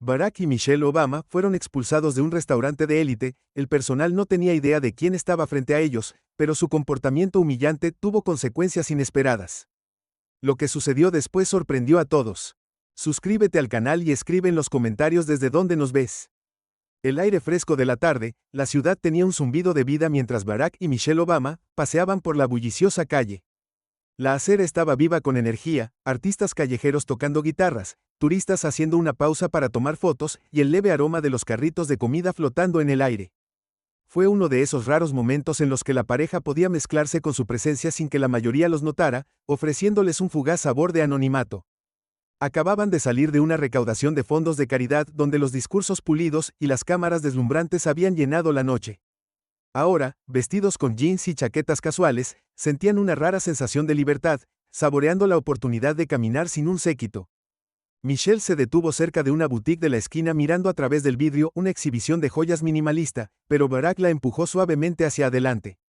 Barack y Michelle Obama fueron expulsados de un restaurante de élite, el personal no tenía idea de quién estaba frente a ellos, pero su comportamiento humillante tuvo consecuencias inesperadas. Lo que sucedió después sorprendió a todos. Suscríbete al canal y escribe en los comentarios desde dónde nos ves. El aire fresco de la tarde, la ciudad tenía un zumbido de vida mientras Barack y Michelle Obama paseaban por la bulliciosa calle. La acera estaba viva con energía, artistas callejeros tocando guitarras, turistas haciendo una pausa para tomar fotos y el leve aroma de los carritos de comida flotando en el aire. Fue uno de esos raros momentos en los que la pareja podía mezclarse con su presencia sin que la mayoría los notara, ofreciéndoles un fugaz sabor de anonimato. Acababan de salir de una recaudación de fondos de caridad donde los discursos pulidos y las cámaras deslumbrantes habían llenado la noche. Ahora, vestidos con jeans y chaquetas casuales, sentían una rara sensación de libertad, saboreando la oportunidad de caminar sin un séquito. Michelle se detuvo cerca de una boutique de la esquina mirando a través del vidrio una exhibición de joyas minimalista, pero Barack la empujó suavemente hacia adelante.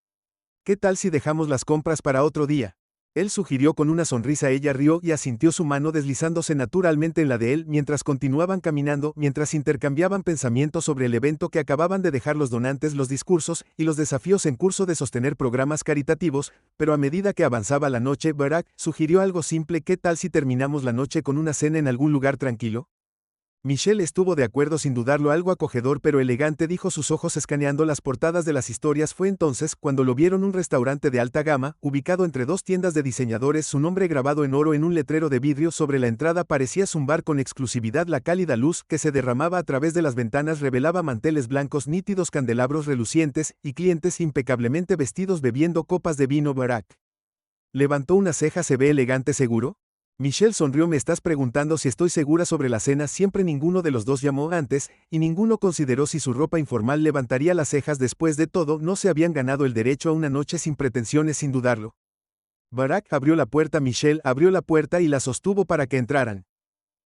¿Qué tal si dejamos las compras para otro día? Él sugirió con una sonrisa. Ella rió y asintió, su mano deslizándose naturalmente en la de él mientras continuaban caminando, mientras intercambiaban pensamientos sobre el evento que acababan de dejar los donantes, los discursos y los desafíos en curso de sostener programas caritativos, pero a medida que avanzaba la noche, Barack sugirió algo simple: ¿qué tal si terminamos la noche con una cena en algún lugar tranquilo? Michelle estuvo de acuerdo sin dudarlo. Algo acogedor pero elegante, dijo, sus ojos escaneando las portadas de las historias. Fue entonces cuando lo vieron: un restaurante de alta gama, ubicado entre dos tiendas de diseñadores, su nombre grabado en oro en un letrero de vidrio sobre la entrada parecía zumbar con exclusividad. La cálida luz que se derramaba a través de las ventanas revelaba manteles blancos nítidos, candelabros relucientes y clientes impecablemente vestidos bebiendo copas de vino. Barack levantó una ceja. ¿Se ve elegante, seguro? Michelle sonrió. ¿Me estás preguntando si estoy segura sobre la cena? Siempre ninguno de los dos llamó antes, y ninguno consideró si su ropa informal levantaría las cejas. Después de todo, no se habían ganado el derecho a una noche sin pretensiones, sin dudarlo. Barack abrió la puerta. Michelle abrió la puerta y la sostuvo para que entraran.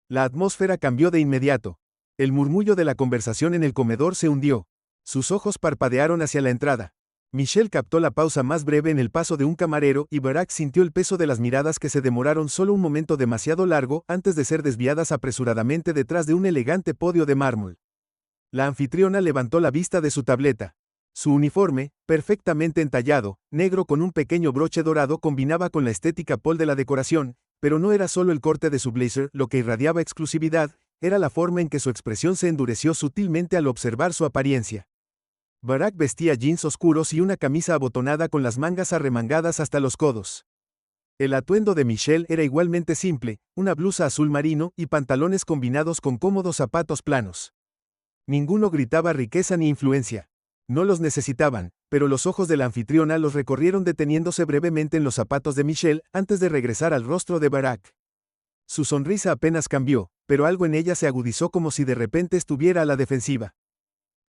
La atmósfera cambió de inmediato. El murmullo de la conversación en el comedor se hundió. Sus ojos parpadearon hacia la entrada. Michelle captó la pausa más breve en el paso de un camarero y Barack sintió el peso de las miradas que se demoraron solo un momento demasiado largo antes de ser desviadas apresuradamente detrás de un elegante podio de mármol. La anfitriona levantó la vista de su tableta. Su uniforme, perfectamente entallado, negro con un pequeño broche dorado, combinaba con la estética pop de la decoración, pero no era solo el corte de su blazer lo que irradiaba exclusividad, era la forma en que su expresión se endureció sutilmente al observar su apariencia. Barack vestía jeans oscuros y una camisa abotonada con las mangas arremangadas hasta los codos. El atuendo de Michelle era igualmente simple, una blusa azul marino y pantalones combinados con cómodos zapatos planos. Ninguno gritaba riqueza ni influencia. No los necesitaban, pero los ojos de la anfitriona los recorrieron, deteniéndose brevemente en los zapatos de Michelle antes de regresar al rostro de Barack. Su sonrisa apenas cambió, pero algo en ella se agudizó, como si de repente estuviera a la defensiva.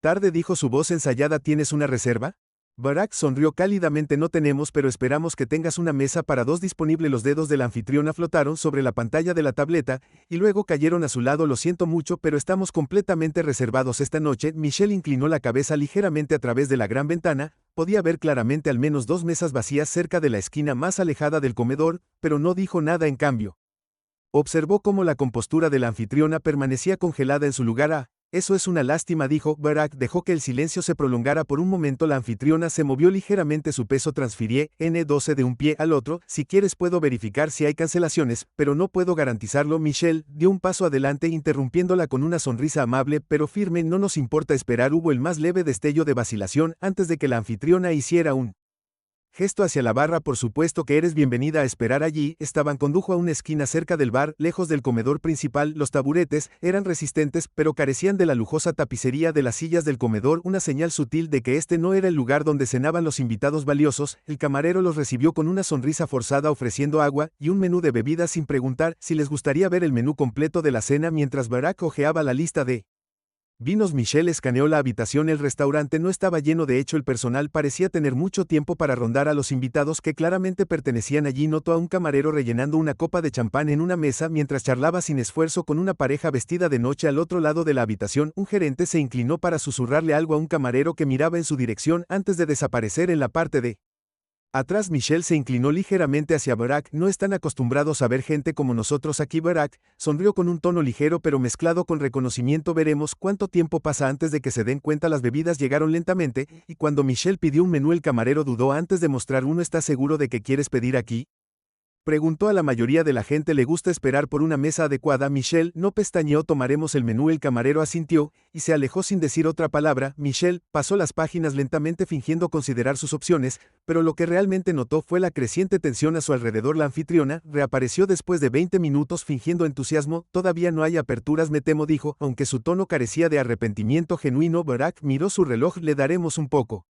Tarde, dijo su voz ensayada. ¿Tienes una reserva? Barack sonrió cálidamente. No tenemos, pero esperamos que tengas una mesa para dos disponible. Los dedos de la anfitriona flotaron sobre la pantalla de la tableta y luego cayeron a su lado. Lo siento mucho, pero estamos completamente reservados esta noche. Michelle inclinó la cabeza ligeramente a través de la gran ventana. Podía ver claramente al menos dos mesas vacías cerca de la esquina más alejada del comedor, pero no dijo nada en cambio. Observó cómo la compostura de la anfitriona permanecía congelada en su lugar. Eso es una lástima, dijo. Barack dejó que el silencio se prolongara por un momento. La anfitriona se movió ligeramente, su peso transfirió N12 de un pie al otro. Si quieres puedo verificar si hay cancelaciones, pero no puedo garantizarlo. Michelle dio un paso adelante, interrumpiéndola con una sonrisa amable pero firme. No nos importa esperar. Hubo el más leve destello de vacilación antes de que la anfitriona hiciera un gesto hacia la barra. Por supuesto que eres bienvenida a esperar allí. Estaban. Condujo a una esquina cerca del bar, lejos del comedor principal. Los taburetes eran resistentes, pero carecían de la lujosa tapicería de las sillas del comedor, una señal sutil de que este no era el lugar donde cenaban los invitados valiosos. El camarero los recibió con una sonrisa forzada, ofreciendo agua y un menú de bebidas sin preguntar si les gustaría ver el menú completo de la cena. Mientras Barack hojeaba la lista de vinos, Michelle escaneó la habitación. El restaurante no estaba lleno, de hecho el personal parecía tener mucho tiempo para rondar a los invitados que claramente pertenecían allí. Notó a un camarero rellenando una copa de champán en una mesa mientras charlaba sin esfuerzo con una pareja vestida de noche al otro lado de la habitación. Un gerente se inclinó para susurrarle algo a un camarero que miraba en su dirección antes de desaparecer en la parte de Atrás Michelle se inclinó ligeramente hacia Barack. No están acostumbrados a ver gente como nosotros aquí. Barack sonrió con un tono ligero pero mezclado con reconocimiento. Veremos cuánto tiempo pasa antes de que se den cuenta. Las bebidas llegaron lentamente, y cuando Michelle pidió un menú el camarero dudó antes de mostrar uno. ¿Estás seguro de que quieres pedir aquí?, preguntó. A la mayoría de la gente le gusta esperar por una mesa adecuada. Michelle no pestañeó. Tomaremos el menú. El camarero asintió, y se alejó sin decir otra palabra. Michelle pasó las páginas lentamente fingiendo considerar sus opciones, pero lo que realmente notó fue la creciente tensión a su alrededor. La anfitriona reapareció después de 20 minutos fingiendo entusiasmo. Todavía no hay aperturas, me temo, dijo, aunque su tono carecía de arrepentimiento genuino. Barack miró su reloj. Le daremos un poco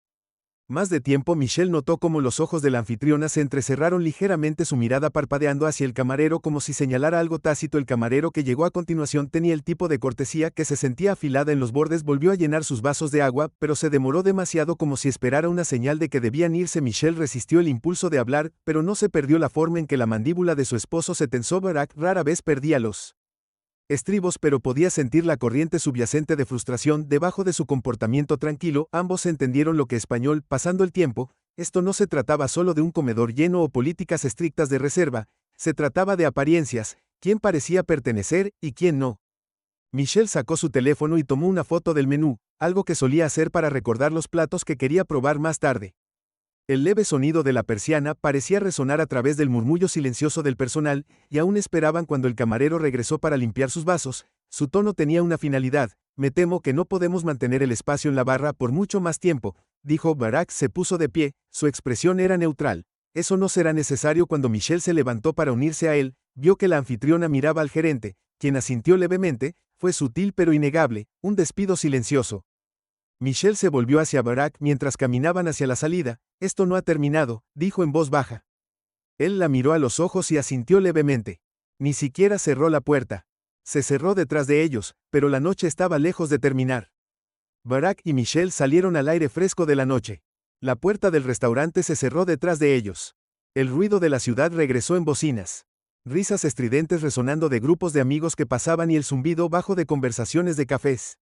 más de tiempo. Michelle notó cómo los ojos de la anfitriona se entrecerraron ligeramente, su mirada parpadeando hacia el camarero como si señalara algo tácito. El camarero que llegó a continuación tenía el tipo de cortesía que se sentía afilada en los bordes. Volvió a llenar sus vasos de agua, pero se demoró demasiado, como si esperara una señal de que debían irse. Michelle resistió el impulso de hablar, pero no se perdió la forma en que la mandíbula de su esposo se tensó. Barack rara vez perdía los estribos, pero podía sentir la corriente subyacente de frustración debajo de su comportamiento tranquilo. Ambos entendieron lo que español. Pasando el tiempo, esto no se trataba solo de un comedor lleno o políticas estrictas de reserva, se trataba de apariencias, quién parecía pertenecer y quién no. Michelle sacó su teléfono y tomó una foto del menú, algo que solía hacer para recordar los platos que quería probar más tarde. El leve sonido de la persiana parecía resonar a través del murmullo silencioso del personal, y aún esperaban cuando el camarero regresó para limpiar sus vasos. Su tono tenía una finalidad. Me temo que no podemos mantener el espacio en la barra por mucho más tiempo, dijo. Barack se puso de pie, su expresión era neutral. Eso no será necesario. Cuando Michelle se levantó para unirse a él, vio que la anfitriona miraba al gerente, quien asintió levemente. Fue sutil pero innegable, un despido silencioso. Michelle se volvió hacia Barack mientras caminaban hacia la salida. Esto no ha terminado, dijo en voz baja. Él la miró a los ojos y asintió levemente. Ni siquiera cerró la puerta. Se cerró detrás de ellos, pero la noche estaba lejos de terminar. Barack y Michelle salieron al aire fresco de la noche. La puerta del restaurante se cerró detrás de ellos. El ruido de la ciudad regresó en bocinas. Risas estridentes resonando de grupos de amigos que pasaban y el zumbido bajo de conversaciones de cafés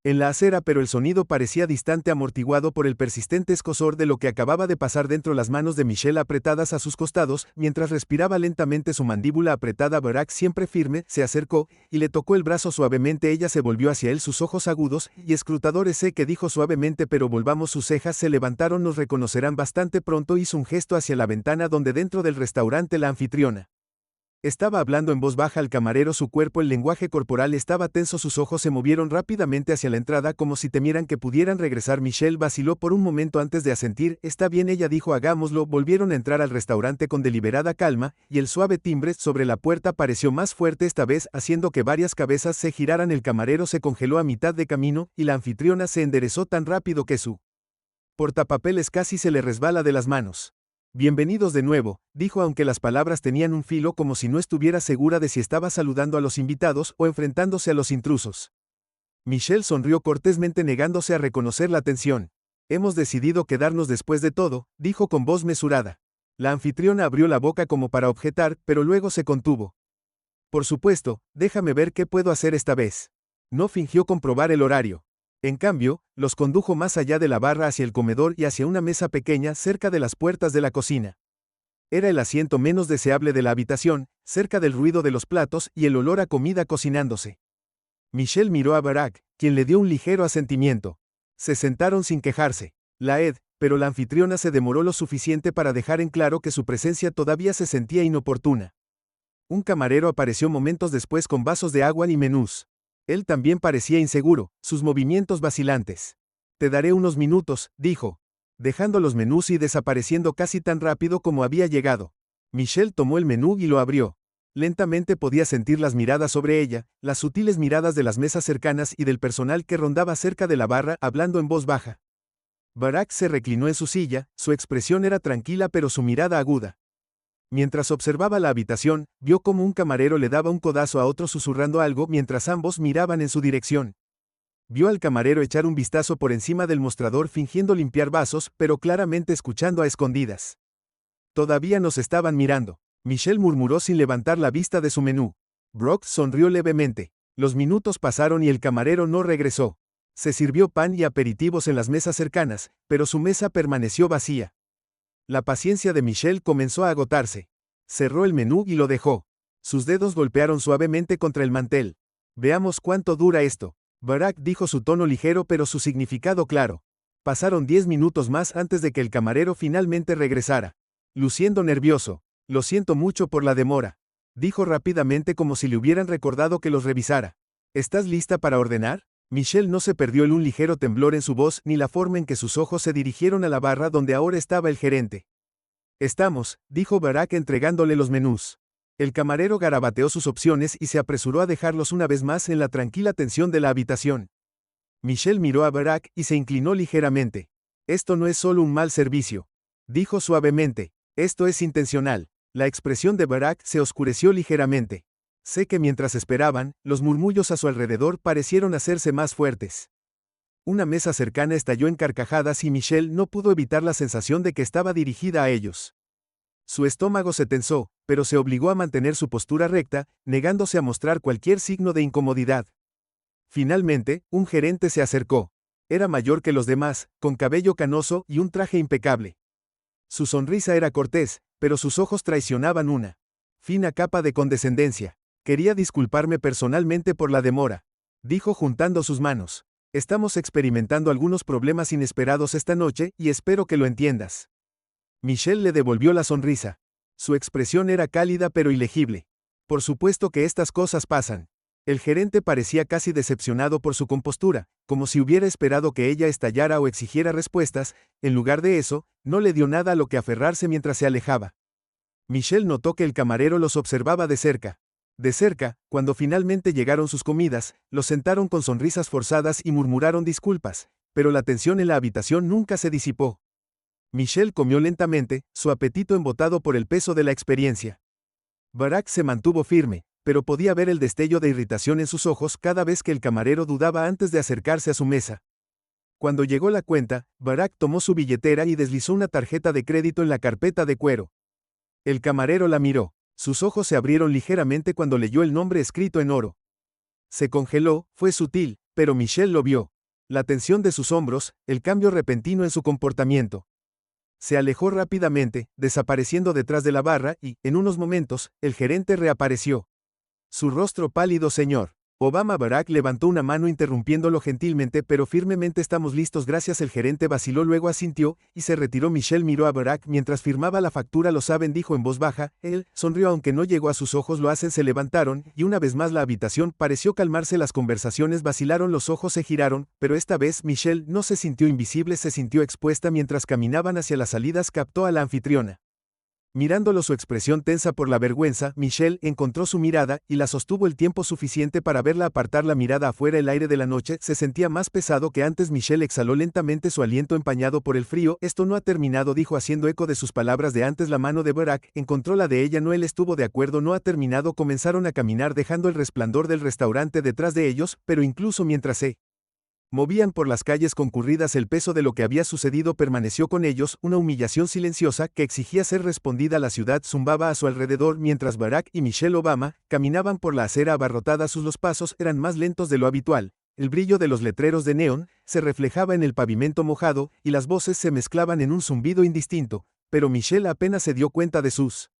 en la acera, pero el sonido parecía distante, amortiguado por el persistente escozor de lo que acababa de pasar dentro. Las manos de Michelle apretadas a sus costados, mientras respiraba lentamente, su mandíbula apretada. Barack, siempre firme, se acercó y le tocó el brazo suavemente. Ella se volvió hacia él, sus ojos agudos y escrutadores. Sé que dijo suavemente, pero volvamos. Sus cejas se levantaron. Nos reconocerán bastante pronto. Hizo un gesto hacia la ventana donde dentro del restaurante la anfitriona estaba hablando en voz baja al camarero. Su cuerpo, el lenguaje corporal estaba tenso. Sus ojos se movieron rápidamente hacia la entrada como si temieran que pudieran regresar. Michelle vaciló por un momento antes de asentir. Está bien, ella dijo, hagámoslo. Volvieron a entrar al restaurante con deliberada calma, y el suave timbre sobre la puerta pareció más fuerte esta vez, haciendo que varias cabezas se giraran. El camarero se congeló a mitad de camino, y la anfitriona se enderezó tan rápido que su portapapeles casi se le resbala de las manos. Bienvenidos de nuevo, dijo, aunque las palabras tenían un filo, como si no estuviera segura de si estaba saludando a los invitados o enfrentándose a los intrusos. Michelle sonrió cortésmente, negándose a reconocer la tensión. Hemos decidido quedarnos después de todo, dijo con voz mesurada. La anfitriona abrió la boca como para objetar, pero luego se contuvo. Por supuesto, déjame ver qué puedo hacer esta vez. No fingió comprobar el horario. En cambio, los condujo más allá de la barra, hacia el comedor y hacia una mesa pequeña cerca de las puertas de la cocina. Era el asiento menos deseable de la habitación, cerca del ruido de los platos y el olor a comida cocinándose. Michelle miró a Barack, quien le dio un ligero asentimiento. Se sentaron sin quejarse. Pero la anfitriona se demoró lo suficiente para dejar en claro que su presencia todavía se sentía inoportuna. Un camarero apareció momentos después con vasos de agua y menús. Él también parecía inseguro, sus movimientos vacilantes. Te daré unos minutos, dijo, dejando los menús y desapareciendo casi tan rápido como había llegado. Michelle tomó el menú y lo abrió. Lentamente podía sentir las miradas sobre ella, las sutiles miradas de las mesas cercanas y del personal que rondaba cerca de la barra, hablando en voz baja. Barack se reclinó en su silla, su expresión era tranquila pero su mirada aguda. Mientras observaba la habitación, vio cómo un camarero le daba un codazo a otro susurrando algo mientras ambos miraban en su dirección. Vio al camarero echar un vistazo por encima del mostrador fingiendo limpiar vasos, pero claramente escuchando a escondidas. Todavía nos estaban mirando. Michelle murmuró sin levantar la vista de su menú. Brock sonrió levemente. Los minutos pasaron y el camarero no regresó. Se sirvió pan y aperitivos en las mesas cercanas, pero su mesa permaneció vacía. La paciencia de Michelle comenzó a agotarse. Cerró el menú y lo dejó. Sus dedos golpearon suavemente contra el mantel. Veamos cuánto dura esto. Barack dijo su tono ligero pero su significado claro. Pasaron 10 minutos más antes de que el camarero finalmente regresara. Luciendo nervioso. Lo siento mucho por la demora. Dijo rápidamente como si le hubieran recordado que los revisara. ¿Estás lista para ordenar? Michelle no se perdió un ligero temblor en su voz ni la forma en que sus ojos se dirigieron a la barra donde ahora estaba el gerente. Estamos, dijo Barack entregándole los menús. El camarero garabateó sus opciones y se apresuró a dejarlos una vez más en la tranquila tensión de la habitación. Michelle miró a Barack y se inclinó ligeramente. Esto no es solo un mal servicio. Dijo suavemente. Esto es intencional. La expresión de Barack se oscureció ligeramente. Sé que mientras esperaban, los murmullos a su alrededor parecieron hacerse más fuertes. Una mesa cercana estalló en carcajadas y Michelle no pudo evitar la sensación de que estaba dirigida a ellos. Su estómago se tensó, pero se obligó a mantener su postura recta, negándose a mostrar cualquier signo de incomodidad. Finalmente, un gerente se acercó. Era mayor que los demás, con cabello canoso y un traje impecable. Su sonrisa era cortés, pero sus ojos traicionaban una fina capa de condescendencia. Quería disculparme personalmente por la demora, dijo juntando sus manos. Estamos experimentando algunos problemas inesperados esta noche y espero que lo entiendas. Michelle le devolvió la sonrisa. Su expresión era cálida pero ilegible. Por supuesto que estas cosas pasan. El gerente parecía casi decepcionado por su compostura, como si hubiera esperado que ella estallara o exigiera respuestas. En lugar de eso, no le dio nada a lo que aferrarse mientras se alejaba. Michelle notó que el camarero los observaba de cerca. De cerca, cuando finalmente llegaron sus comidas, los sentaron con sonrisas forzadas y murmuraron disculpas, pero la tensión en la habitación nunca se disipó. Michelle comió lentamente, su apetito embotado por el peso de la experiencia. Barack se mantuvo firme, pero podía ver el destello de irritación en sus ojos cada vez que el camarero dudaba antes de acercarse a su mesa. Cuando llegó la cuenta, Barack tomó su billetera y deslizó una tarjeta de crédito en la carpeta de cuero. El camarero la miró. Sus ojos se abrieron ligeramente cuando leyó el nombre escrito en oro. Se congeló, fue sutil, pero Michelle lo vio. La tensión de sus hombros, el cambio repentino en su comportamiento. Se alejó rápidamente, desapareciendo detrás de la barra y, en unos momentos, el gerente reapareció. Su rostro pálido, señor. Obama. Barack levantó una mano interrumpiéndolo gentilmente pero firmemente. Estamos listos, gracias. El gerente vaciló, luego asintió, y se retiró. Michelle miró a Barack mientras firmaba la factura. Lo saben, dijo en voz baja. Él sonrió aunque no llegó a sus ojos. Lo hacen. Se levantaron, y una vez más la habitación pareció calmarse. Las conversaciones vacilaron, los ojos se giraron, pero esta vez Michelle no se sintió invisible, se sintió expuesta. Mientras caminaban hacia las salidas captó a la anfitriona. Mirándolo, su expresión tensa por la vergüenza, Michelle encontró su mirada y la sostuvo el tiempo suficiente para verla apartar la mirada afuera. El aire de la noche se sentía más pesado que antes. Michelle exhaló lentamente, su aliento empañado por el frío. Esto no ha terminado, dijo haciendo eco de sus palabras de antes. La mano de Barack encontró la de ella. No, él estuvo de acuerdo, no ha terminado. Comenzaron a caminar dejando el resplandor del restaurante detrás de ellos, pero incluso mientras se movían por las calles concurridas, el peso de lo que había sucedido permaneció con ellos, una humillación silenciosa que exigía ser respondida. La ciudad zumbaba a su alrededor mientras Barack y Michelle Obama caminaban por la acera abarrotada. Los pasos eran más lentos de lo habitual. El brillo de los letreros de neón se reflejaba en el pavimento mojado y las voces se mezclaban en un zumbido indistinto, pero Michelle apenas se dio cuenta de sus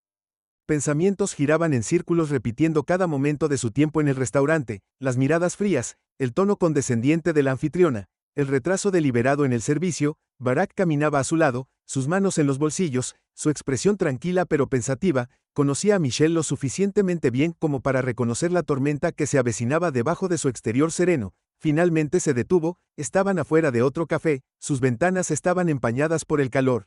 pensamientos. Giraban en círculos repitiendo cada momento de su tiempo en el restaurante, las miradas frías, el tono condescendiente de la anfitriona, el retraso deliberado en el servicio. Barack caminaba a su lado, sus manos en los bolsillos, su expresión tranquila pero pensativa. Conocía a Michelle lo suficientemente bien como para reconocer la tormenta que se avecinaba debajo de su exterior sereno. Finalmente se detuvo, estaban afuera de otro café, sus ventanas estaban empañadas por el calor.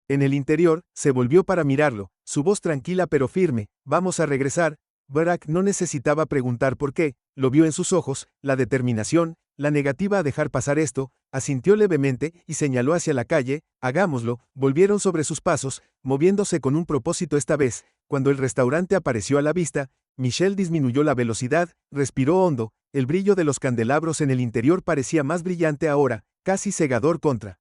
En el interior, se volvió para mirarlo, su voz tranquila pero firme. Vamos a regresar. Barack no necesitaba preguntar por qué, lo vio en sus ojos, la determinación, la negativa a dejar pasar esto. Asintió levemente y señaló hacia la calle. Hagámoslo. Volvieron sobre sus pasos, moviéndose con un propósito esta vez. Cuando el restaurante apareció a la vista, Michelle disminuyó la velocidad, respiró hondo. El brillo de los candelabros en el interior parecía más brillante ahora, casi cegador contra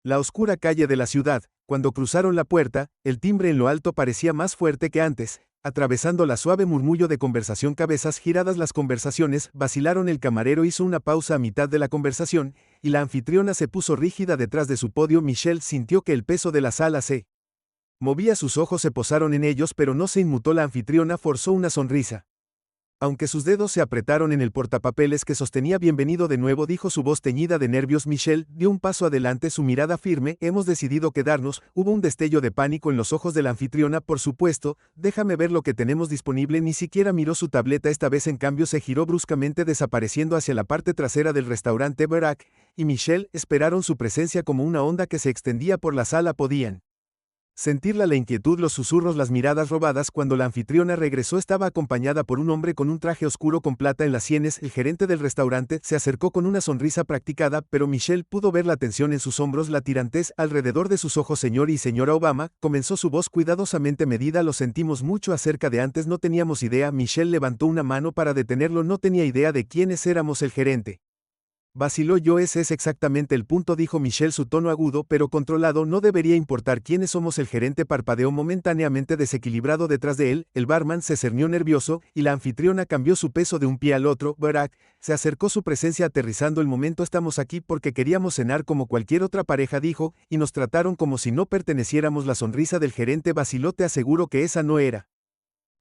la oscura calle de la ciudad. Cuando cruzaron la puerta, el timbre en lo alto parecía más fuerte que antes. Atravesando la suave murmullo de conversación, cabezas giradas las conversaciones, vacilaron. El camarero hizo una pausa a mitad de la conversación, y la anfitriona se puso rígida detrás de su podio. Michelle sintió que el peso de la sala se movía, sus ojos se posaron en ellos, pero no se inmutó. La anfitriona forzó una sonrisa. Aunque sus dedos se apretaron en el portapapeles que sostenía. Bienvenido de nuevo, dijo su voz teñida de nervios. Michelle dio un paso adelante, su mirada firme. Hemos decidido quedarnos. Hubo un destello de pánico en los ojos de la anfitriona. Por supuesto, déjame ver lo que tenemos disponible. Ni siquiera miró su tableta esta vez, en cambio se giró bruscamente, desapareciendo hacia la parte trasera del restaurante. Barack y Michelle esperaron su presencia como una onda que se extendía por la sala. Podían sentirla, la inquietud, los susurros, las miradas robadas. Cuando la anfitriona regresó, estaba acompañada por un hombre con un traje oscuro con plata en las sienes. El gerente del restaurante se acercó con una sonrisa practicada, pero Michelle pudo ver la tensión en sus hombros, la tirantez alrededor de sus ojos. Señor y señora Obama, comenzó su voz cuidadosamente medida, lo sentimos mucho acerca de antes, no teníamos idea. Michelle levantó una mano para detenerlo. No tenía idea de quiénes éramos. El gerente vaciló. Ese es exactamente el punto, dijo Michelle, su tono agudo pero controlado. No debería importar quiénes somos. El gerente parpadeó momentáneamente, desequilibrado detrás de él. El barman se cernió nervioso, y la anfitriona cambió su peso de un pie al otro. Barack se acercó, su presencia aterrizando el momento. Estamos aquí porque queríamos cenar como cualquier otra pareja, dijo, y nos trataron como si no perteneciéramos. La sonrisa del gerente vaciló. Te aseguro que esa no era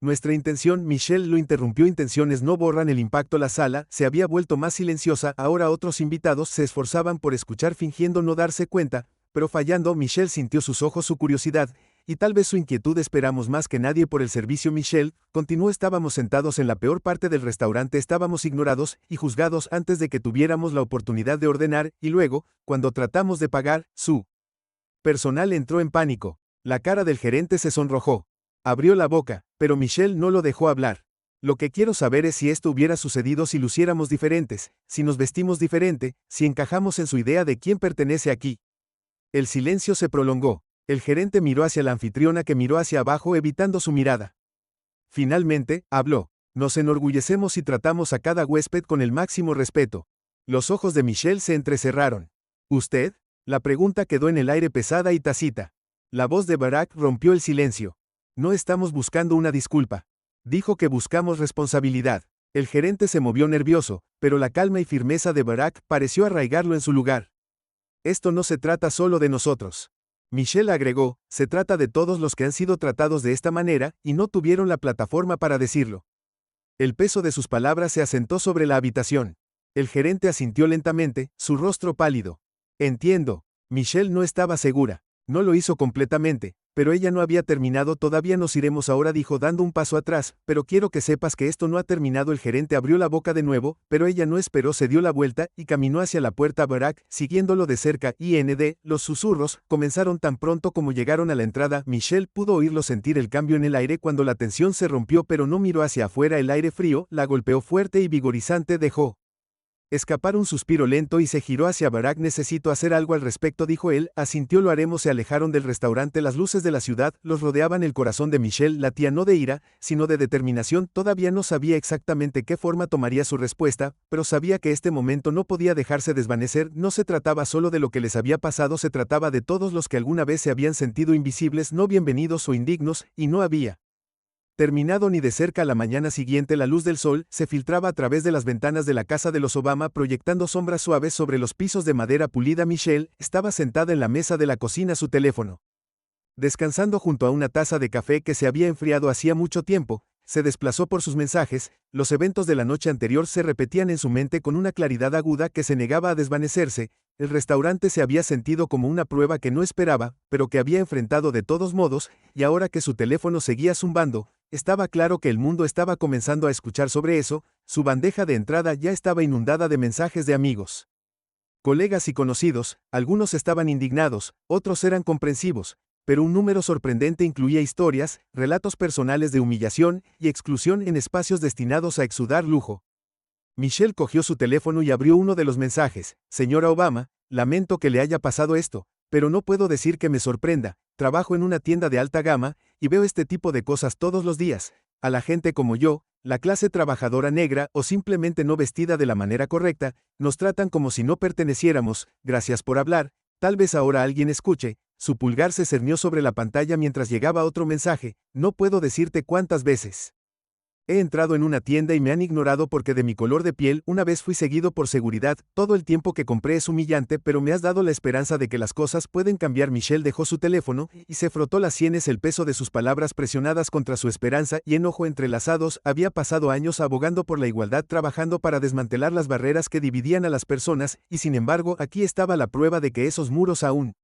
nuestra intención. Michelle lo interrumpió. Intenciones no borran el impacto. La sala se había vuelto más silenciosa. Ahora otros invitados se esforzaban por escuchar, fingiendo no darse cuenta, pero fallando. Michelle sintió sus ojos, su curiosidad, y tal vez su inquietud. Esperamos más que nadie por el servicio. Michelle continuó. Estábamos sentados en la peor parte del restaurante. Estábamos ignorados y juzgados antes de que tuviéramos la oportunidad de ordenar, y luego, cuando tratamos de pagar, su personal entró en pánico. La cara del gerente se sonrojó. Abrió la boca, pero Michelle no lo dejó hablar. Lo que quiero saber es si esto hubiera sucedido si luciéramos diferentes, si nos vestimos diferente, si encajamos en su idea de quién pertenece aquí. El silencio se prolongó. El gerente miró hacia la anfitriona, que miró hacia abajo evitando su mirada. Finalmente, habló. Nos enorgullecemos y tratamos a cada huésped con el máximo respeto. Los ojos de Michelle se entrecerraron. ¿Usted? La pregunta quedó en el aire, pesada y tácita. La voz de Barack rompió el silencio. No estamos buscando una disculpa. Dijo que buscamos responsabilidad. El gerente se movió nervioso, pero la calma y firmeza de Barack pareció arraigarlo en su lugar. Esto no se trata solo de nosotros. Michelle agregó, se trata de todos los que han sido tratados de esta manera y no tuvieron la plataforma para decirlo. El peso de sus palabras se asentó sobre la habitación. El gerente asintió lentamente, su rostro pálido. Entiendo. Michelle no estaba segura. No lo hizo completamente, pero ella no había terminado. Todavía nos iremos ahora, dijo dando un paso atrás, pero quiero que sepas que esto no ha terminado. El gerente abrió la boca de nuevo, pero ella no esperó, se dio la vuelta y caminó hacia la puerta. Barack, siguiéndolo de cerca. Los susurros comenzaron tan pronto como llegaron a la entrada. Michelle pudo oírlo, sentir el cambio en el aire cuando la tensión se rompió, pero no miró hacia afuera. El aire frío la golpeó fuerte y vigorizante. Dejó escapar un suspiro lento y se giró hacia Barack. Necesito hacer algo al respecto, dijo él. Asintió. Lo haremos. Se alejaron del restaurante. Las luces de la ciudad los rodeaban. El corazón de Michelle latía no de ira, sino de determinación. Todavía no sabía exactamente qué forma tomaría su respuesta, pero sabía que este momento no podía dejarse desvanecer. No se trataba solo de lo que les había pasado, se trataba de todos los que alguna vez se habían sentido invisibles, no bienvenidos o indignos, y no había terminado ni de cerca. La mañana siguiente la luz del sol se filtraba a través de las ventanas de la casa de los Obama, proyectando sombras suaves sobre los pisos de madera pulida. Michelle estaba sentada en la mesa de la cocina, su teléfono descansando junto a una taza de café que se había enfriado hacía mucho tiempo. Se desplazó por sus mensajes. Los eventos de la noche anterior se repetían en su mente con una claridad aguda que se negaba a desvanecerse. El restaurante se había sentido como una prueba que no esperaba, pero que había enfrentado de todos modos, y ahora que su teléfono seguía zumbando, estaba claro que el mundo estaba comenzando a escuchar sobre eso. Su bandeja de entrada ya estaba inundada de mensajes de amigos, colegas y conocidos. Algunos estaban indignados, otros eran comprensivos, pero un número sorprendente incluía historias, relatos personales de humillación y exclusión en espacios destinados a exudar lujo. Michelle cogió su teléfono y abrió uno de los mensajes. Señora Obama, lamento que le haya pasado esto, pero no puedo decir que me sorprenda. Trabajo en una tienda de alta gama, y veo este tipo de cosas todos los días. A la gente como yo, la clase trabajadora negra o simplemente no vestida de la manera correcta, nos tratan como si no perteneciéramos. Gracias por hablar. Tal vez ahora alguien escuche. Su pulgar se cernió sobre la pantalla mientras llegaba otro mensaje, no puedo decirte cuántas veces. He entrado en una tienda y me han ignorado porque de mi color de piel una vez fui seguido por seguridad, todo el tiempo que compré es humillante pero me has dado la esperanza de que las cosas pueden cambiar. Michelle dejó su teléfono y se frotó las sienes, el peso de sus palabras presionadas contra su esperanza y enojo entrelazados. Había pasado años abogando por la igualdad, trabajando para desmantelar las barreras que dividían a las personas, y sin embargo aquí estaba la prueba de que esos muros aún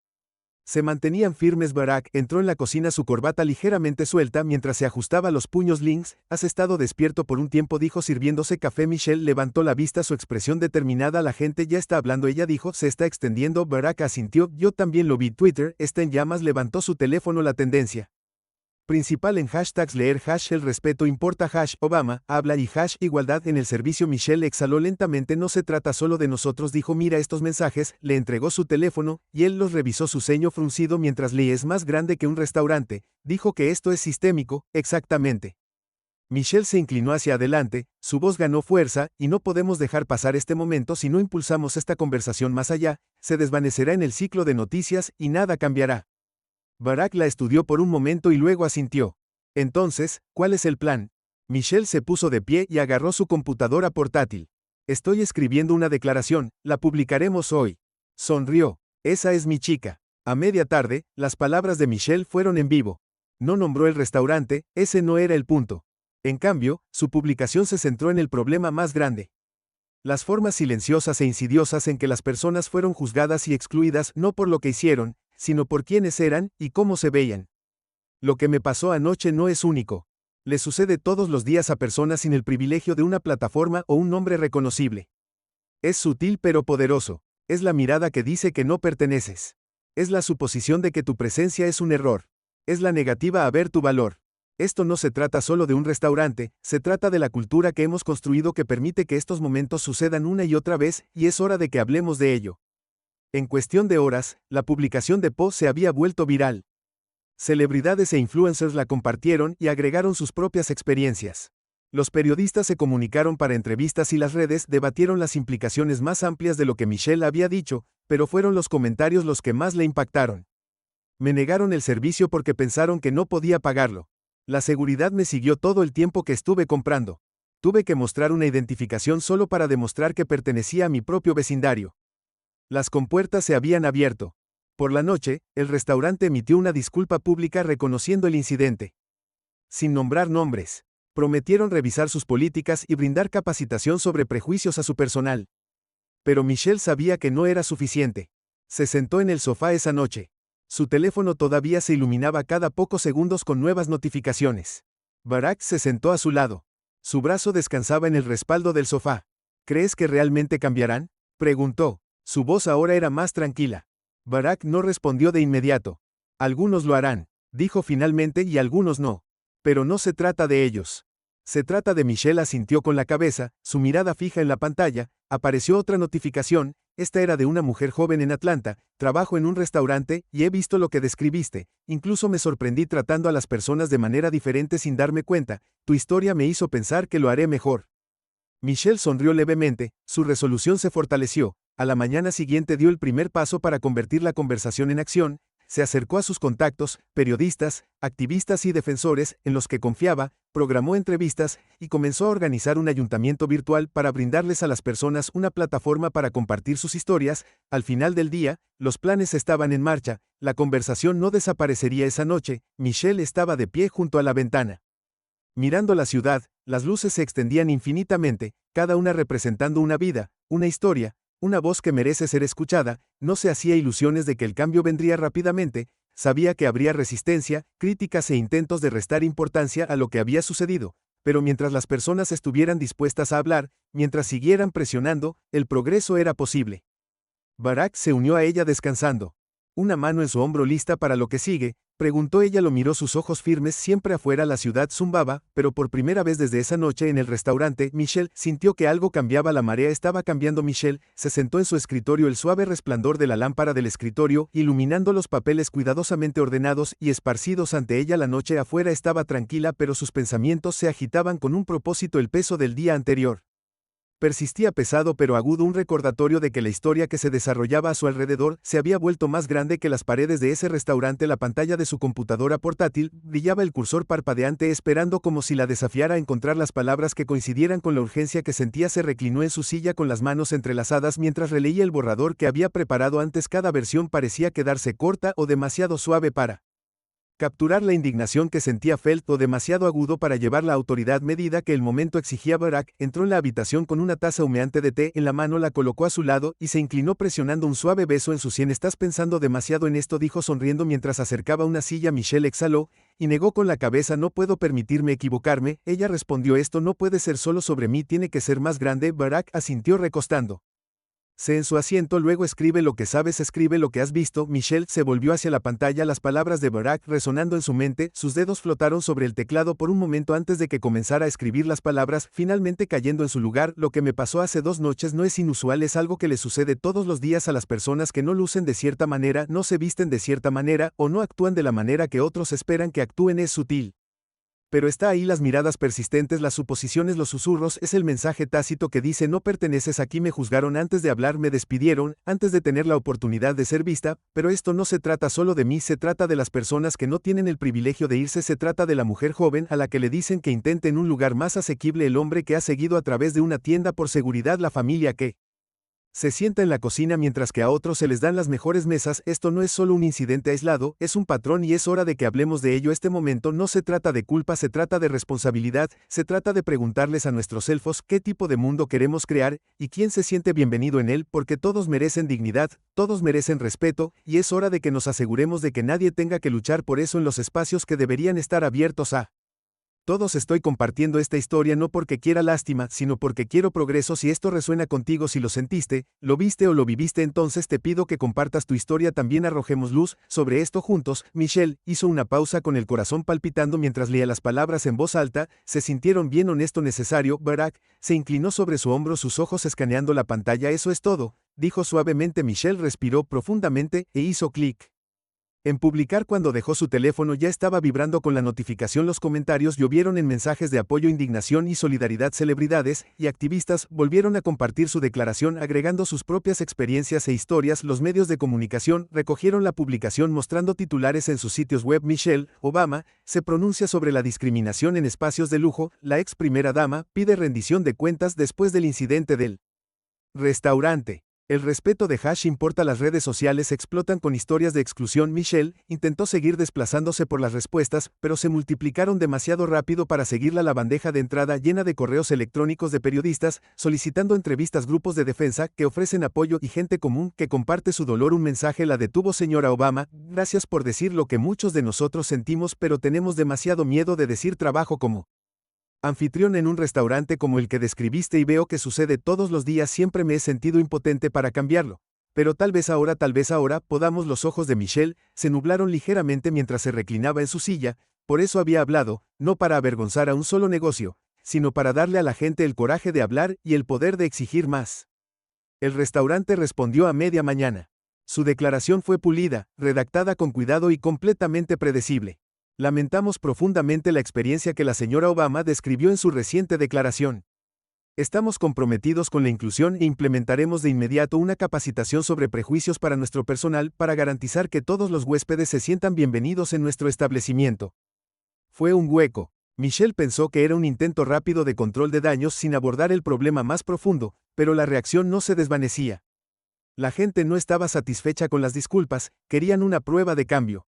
se mantenían firmes. Barack entró en la cocina, su corbata ligeramente suelta mientras se ajustaba los puños. Lynx, has estado despierto por un tiempo, dijo sirviéndose café. Michelle levantó la vista, su expresión determinada. La gente ya está hablando, ella dijo, se está extendiendo. Barack asintió, yo también lo vi. Twitter está en llamas. Levantó su teléfono, la tendencia principal en hashtags, leer el respeto importa, Obama habla y igualdad en el servicio. Michelle exhaló lentamente, no se trata solo de nosotros, dijo, mira estos mensajes. Le entregó su teléfono y él los revisó, su ceño fruncido mientras Lee es más grande que un restaurante, dijo que esto es sistémico, exactamente. Michelle se inclinó hacia adelante, su voz ganó fuerza, y no podemos dejar pasar este momento. Si no impulsamos esta conversación más allá, se desvanecerá en el ciclo de noticias y nada cambiará. Barack la estudió por un momento y luego asintió. Entonces, ¿cuál es el plan? Michelle se puso de pie y agarró su computadora portátil. Estoy escribiendo una declaración, la publicaremos hoy. Sonrió. Esa es mi chica. A media tarde, las palabras de Michelle fueron en vivo. No nombró el restaurante, ese no era el punto. En cambio, su publicación se centró en el problema más grande. Las formas silenciosas e insidiosas en que las personas fueron juzgadas y excluidas, no por lo que hicieron, sino por quiénes eran y cómo se veían. Lo que me pasó anoche no es único. Le sucede todos los días a personas sin el privilegio de una plataforma o un nombre reconocible. Es sutil pero poderoso. Es la mirada que dice que no perteneces. Es la suposición de que tu presencia es un error. Es la negativa a ver tu valor. Esto no se trata solo de un restaurante, se trata de la cultura que hemos construido que permite que estos momentos sucedan una y otra vez, y es hora de que hablemos de ello. En cuestión de horas, la publicación de Poe se había vuelto viral. Celebridades e influencers la compartieron y agregaron sus propias experiencias. Los periodistas se comunicaron para entrevistas y las redes debatieron las implicaciones más amplias de lo que Michelle había dicho, pero fueron los comentarios los que más le impactaron. Me negaron el servicio porque pensaron que no podía pagarlo. La seguridad me siguió todo el tiempo que estuve comprando. Tuve que mostrar una identificación solo para demostrar que pertenecía a mi propio vecindario. Las compuertas se habían abierto. Por la noche, el restaurante emitió una disculpa pública reconociendo el incidente. Sin nombrar nombres, prometieron revisar sus políticas y brindar capacitación sobre prejuicios a su personal. Pero Michelle sabía que no era suficiente. Se sentó en el sofá esa noche. Su teléfono todavía se iluminaba cada pocos segundos con nuevas notificaciones. Barack se sentó a su lado. Su brazo descansaba en el respaldo del sofá. ¿Crees que realmente cambiarán?, preguntó. Su voz ahora era más tranquila. Barack no respondió de inmediato. Algunos lo harán, dijo finalmente, y algunos no. Pero no se trata de ellos. Se trata de Michelle, asintió con la cabeza, su mirada fija en la pantalla. Apareció otra notificación, esta era de una mujer joven en Atlanta, trabajo en un restaurante, y he visto lo que describiste, incluso me sorprendí tratando a las personas de manera diferente sin darme cuenta, tu historia me hizo pensar que lo haré mejor. Michelle sonrió levemente, su resolución se fortaleció. A la mañana siguiente dio el primer paso para convertir la conversación en acción, se acercó a sus contactos, periodistas, activistas y defensores, en los que confiaba, programó entrevistas, y comenzó a organizar un ayuntamiento virtual para brindarles a las personas una plataforma para compartir sus historias. Al final del día, los planes estaban en marcha, la conversación no desaparecería esa noche. Michelle estaba de pie junto a la ventana. Mirando la ciudad, las luces se extendían infinitamente, cada una representando una vida, una historia, una voz que merece ser escuchada. No se hacía ilusiones de que el cambio vendría rápidamente, sabía que habría resistencia, críticas e intentos de restar importancia a lo que había sucedido, pero mientras las personas estuvieran dispuestas a hablar, mientras siguieran presionando, el progreso era posible. Barack se unió a ella descansando. Una mano en su hombro, lista para lo que sigue, preguntó. Ella lo miró, sus ojos firmes. Siempre afuera la ciudad zumbaba, pero por primera vez desde esa noche en el restaurante, Michelle sintió que algo cambiaba, la marea estaba cambiando. Michelle se sentó en su escritorio, el suave resplandor de la lámpara del escritorio, iluminando los papeles cuidadosamente ordenados y esparcidos ante ella. La noche afuera estaba tranquila, pero sus pensamientos se agitaban con un propósito, el peso del día anterior. Persistía pesado pero agudo un recordatorio de que la historia que se desarrollaba a su alrededor se había vuelto más grande que las paredes de ese restaurante. La pantalla de su computadora portátil brillaba, el cursor parpadeante esperando como si la desafiara a encontrar las palabras que coincidieran con la urgencia que sentía. Se reclinó en su silla con las manos entrelazadas mientras releía el borrador que había preparado antes. Cada versión parecía quedarse corta o demasiado suave para capturar la indignación que sentía Felt, o demasiado agudo para llevar la autoridad. Medida que el momento exigía, Barack entró en la habitación con una taza humeante de té en la mano, la colocó a su lado y se inclinó presionando un suave beso en su sien. «Estás pensando demasiado en esto», dijo sonriendo mientras acercaba una silla. Michelle exhaló y negó con la cabeza. «No puedo permitirme equivocarme», ella respondió. «Esto no puede ser solo sobre mí, tiene que ser más grande». Barack asintió recostando en su asiento. «Luego escribe lo que sabes, escribe lo que has visto». Michelle se volvió hacia la pantalla, las palabras de Barack resonando en su mente. Sus dedos flotaron sobre el teclado por un momento antes de que comenzara a escribir las palabras, finalmente cayendo en su lugar. «Lo que me pasó hace 2 noches no es inusual, es algo que le sucede todos los días a las personas que no lucen de cierta manera, no se visten de cierta manera, o no actúan de la manera que otros esperan que actúen. Es sutil, pero está ahí, las miradas persistentes, las suposiciones, los susurros. Es el mensaje tácito que dice: no perteneces aquí. Me juzgaron antes de hablar, me despidieron antes de tener la oportunidad de ser vista, pero esto no se trata solo de mí, se trata de las personas que no tienen el privilegio de irse, se trata de la mujer joven a la que le dicen que intente en un lugar más asequible, el hombre que ha seguido a través de una tienda por seguridad, la familia que se sienta en la cocina mientras que a otros se les dan las mejores mesas. Esto no es solo un incidente aislado, es un patrón y es hora de que hablemos de ello. Este momento no se trata de culpa, se trata de responsabilidad, se trata de preguntarles a nuestros elfos qué tipo de mundo queremos crear y quién se siente bienvenido en él, porque todos merecen dignidad, todos merecen respeto, y es hora de que nos aseguremos de que nadie tenga que luchar por eso en los espacios que deberían estar abiertos a todos. Estoy compartiendo esta historia no porque quiera lástima, sino porque quiero progreso. Si esto resuena contigo, si lo sentiste, lo viste o lo viviste, entonces te pido que compartas tu historia también. Arrojemos luz sobre esto juntos. Michelle hizo una pausa con el corazón palpitando mientras leía las palabras en voz alta. ¿Se sintieron bien, honesto, necesario? Barack se inclinó sobre su hombro, sus ojos escaneando la pantalla. «Eso es todo», dijo suavemente. Michelle respiró profundamente e hizo clic en publicar. Cuando dejó su teléfono ya estaba vibrando con la notificación. Los comentarios llovieron en mensajes de apoyo, indignación y solidaridad. Celebridades y activistas volvieron a compartir su declaración, agregando sus propias experiencias e historias. Los medios de comunicación recogieron la publicación mostrando titulares en sus sitios web: Michelle Obama se pronuncia sobre la discriminación en espacios de lujo, la ex primera dama pide rendición de cuentas después del incidente del restaurante. El respeto de Hash importa. Las redes sociales explotan con historias de exclusión. Michelle intentó seguir desplazándose por las respuestas, pero se multiplicaron demasiado rápido para seguirla. La bandeja de entrada llena de correos electrónicos de periodistas solicitando entrevistas, grupos de defensa que ofrecen apoyo y gente común que comparte su dolor. Un mensaje la detuvo: señora Obama, gracias por decir lo que muchos de nosotros sentimos, pero tenemos demasiado miedo de decir. Trabajo como anfitrión en un restaurante como el que describiste y veo que sucede todos los días. Siempre me he sentido impotente para cambiarlo. Pero tal vez ahora podamos. Los ojos de Michelle se nublaron ligeramente mientras se reclinaba en su silla. Por eso había hablado, no para avergonzar a un solo negocio, sino para darle a la gente el coraje de hablar y el poder de exigir más. El restaurante respondió a media mañana. Su declaración fue pulida, redactada con cuidado y completamente predecible. Lamentamos profundamente la experiencia que la señora Obama describió en su reciente declaración. Estamos comprometidos con la inclusión e implementaremos de inmediato una capacitación sobre prejuicios para nuestro personal para garantizar que todos los huéspedes se sientan bienvenidos en nuestro establecimiento. Fue un hueco. Michelle pensó que era un intento rápido de control de daños sin abordar el problema más profundo, pero la reacción no se desvanecía. La gente no estaba satisfecha con las disculpas, querían una prueba de cambio.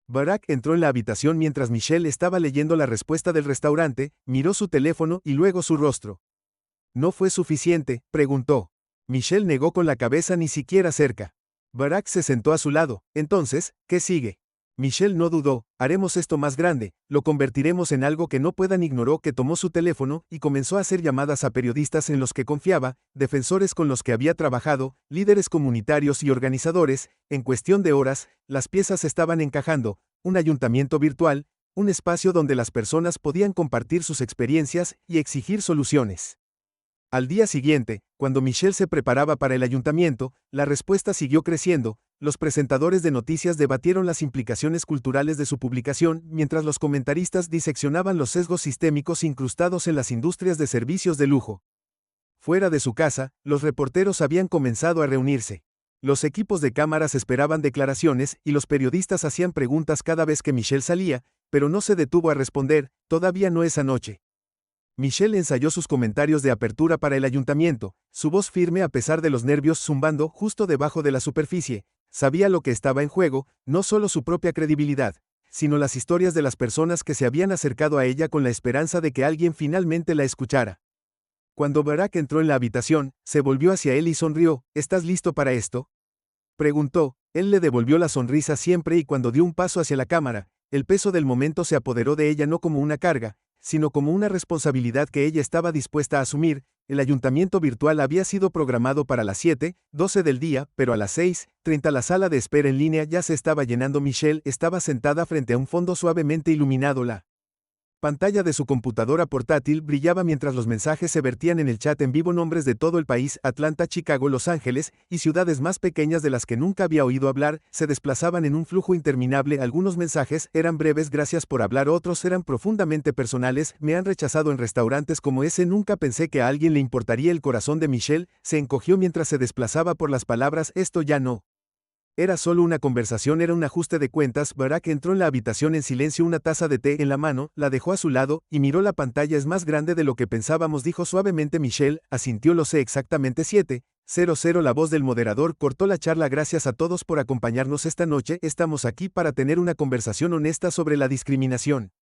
Barack entró en la habitación mientras Michelle estaba leyendo la respuesta del restaurante, miró su teléfono y luego su rostro. ¿No fue suficiente?, preguntó. Michelle negó con la cabeza, ni siquiera cerca. Barack se sentó a su lado. Entonces, ¿qué sigue? Michelle no dudó. Haremos esto más grande, lo convertiremos en algo que no puedan. Ignoró que tomó su teléfono y comenzó a hacer llamadas a periodistas en los que confiaba, defensores con los que había trabajado, líderes comunitarios y organizadores. En cuestión de horas, las piezas estaban encajando: un ayuntamiento virtual, un espacio donde las personas podían compartir sus experiencias y exigir soluciones. Al día siguiente, cuando Michelle se preparaba para el ayuntamiento, la respuesta siguió creciendo. Los presentadores de noticias debatieron las implicaciones culturales de su publicación, mientras los comentaristas diseccionaban los sesgos sistémicos incrustados en las industrias de servicios de lujo. Fuera de su casa, los reporteros habían comenzado a reunirse. Los equipos de cámaras esperaban declaraciones y los periodistas hacían preguntas cada vez que Michelle salía, pero no se detuvo a responder, todavía no esa noche. Michelle ensayó sus comentarios de apertura para el ayuntamiento, su voz firme a pesar de los nervios zumbando justo debajo de la superficie. Sabía lo que estaba en juego, no solo su propia credibilidad, sino las historias de las personas que se habían acercado a ella con la esperanza de que alguien finalmente la escuchara. Cuando Barack entró en la habitación, se volvió hacia él y sonrió. ¿Estás listo para esto?, preguntó. Él le devolvió la sonrisa siempre y cuando dio un paso hacia la cámara, el peso del momento se apoderó de ella no como una carga, sino como una responsabilidad que ella estaba dispuesta a asumir. El ayuntamiento virtual había sido programado para las 7:12 del día, pero a las 6:30 la sala de espera en línea ya se estaba llenando. Michelle estaba sentada frente a un fondo suavemente iluminado. La pantalla de su computadora portátil brillaba mientras los mensajes se vertían en el chat en vivo. Nombres de todo el país, Atlanta, Chicago, Los Ángeles, y ciudades más pequeñas de las que nunca había oído hablar, se desplazaban en un flujo interminable. Algunos mensajes eran breves, gracias por hablar, otros eran profundamente personales, me han rechazado en restaurantes como ese, nunca pensé que a alguien le importaría. El corazón de Michelle se encogió mientras se desplazaba por las palabras, esto ya no era solo una conversación, era un ajuste de cuentas. Barack entró en la habitación en silencio, una taza de té en la mano, la dejó a su lado, y miró la pantalla. Es más grande de lo que pensábamos, dijo suavemente. Michelle asintió, lo sé exactamente. 7:00 La voz del moderador cortó la charla. Gracias a todos por acompañarnos esta noche, estamos aquí para tener una conversación honesta sobre la discriminación.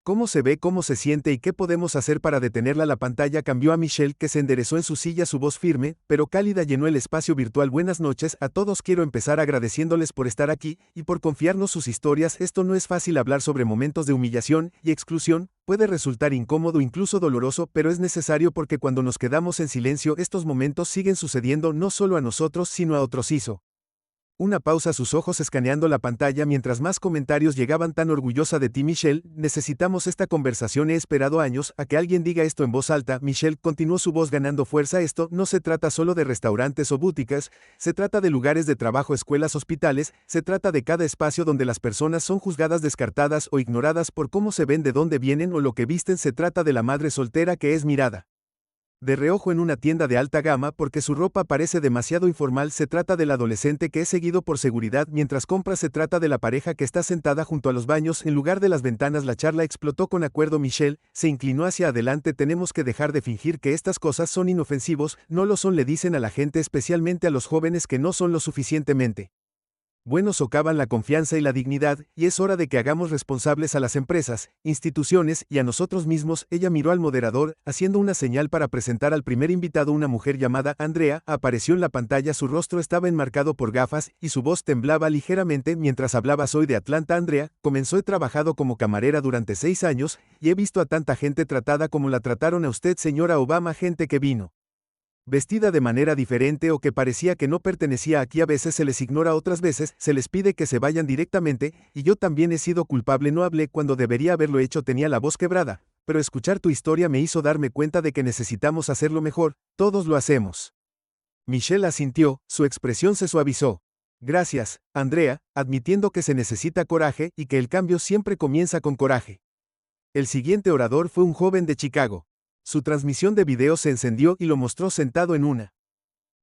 ¿Cómo se ve, cómo se siente y qué podemos hacer para detenerla? La pantalla cambió a Michelle, que se enderezó en su silla, su voz firme, pero cálida llenó el espacio virtual. Buenas noches a todos, quiero empezar agradeciéndoles por estar aquí y por confiarnos sus historias. Esto no es fácil, hablar sobre momentos de humillación y exclusión puede resultar incómodo, incluso doloroso, pero es necesario porque cuando nos quedamos en silencio estos momentos siguen sucediendo no solo a nosotros sino a otros. Hizo una pausa, sus ojos escaneando la pantalla mientras más comentarios llegaban. Tan orgullosa de ti, Michelle, necesitamos esta conversación, he esperado años a que alguien diga esto en voz alta. Michelle continuó, su voz ganando fuerza, esto no se trata solo de restaurantes o boutiques, se trata de lugares de trabajo, escuelas, hospitales, se trata de cada espacio donde las personas son juzgadas, descartadas o ignoradas por cómo se ven, de dónde vienen o lo que visten. Se trata de la madre soltera que es mirada de reojo en una tienda de alta gama porque su ropa parece demasiado informal. Se trata del adolescente que es seguido por seguridad mientras compra. Se trata de la pareja que está sentada junto a los baños en lugar de las ventanas. La charla explotó con acuerdo. Michelle se inclinó hacia adelante. Tenemos que dejar de fingir que estas cosas son inofensivos, no lo son, le dicen a la gente, especialmente a los jóvenes, que no son lo suficientemente buenos, socavan la confianza y la dignidad, y es hora de que hagamos responsables a las empresas, instituciones y a nosotros mismos. Ella miró al moderador, haciendo una señal para presentar al primer invitado. Una mujer llamada Andrea apareció en la pantalla, su rostro estaba enmarcado por gafas y su voz temblaba ligeramente mientras hablaba. Soy de Atlanta, Andrea, comenzó, he trabajado como camarera durante 6 años, y he visto a tanta gente tratada como la trataron a usted, señora Obama, gente que vino vestida de manera diferente o que parecía que no pertenecía aquí. A veces se les ignora, otras veces se les pide que se vayan directamente, y yo también he sido culpable, no hablé cuando debería haberlo hecho, tenía la voz quebrada, pero escuchar tu historia me hizo darme cuenta de que necesitamos hacerlo mejor, todos lo hacemos. Michelle asintió, su expresión se suavizó. Gracias, Andrea, admitiendo que se necesita coraje y que el cambio siempre comienza con coraje. El siguiente orador fue un joven de Chicago. Su transmisión de video se encendió y lo mostró sentado en una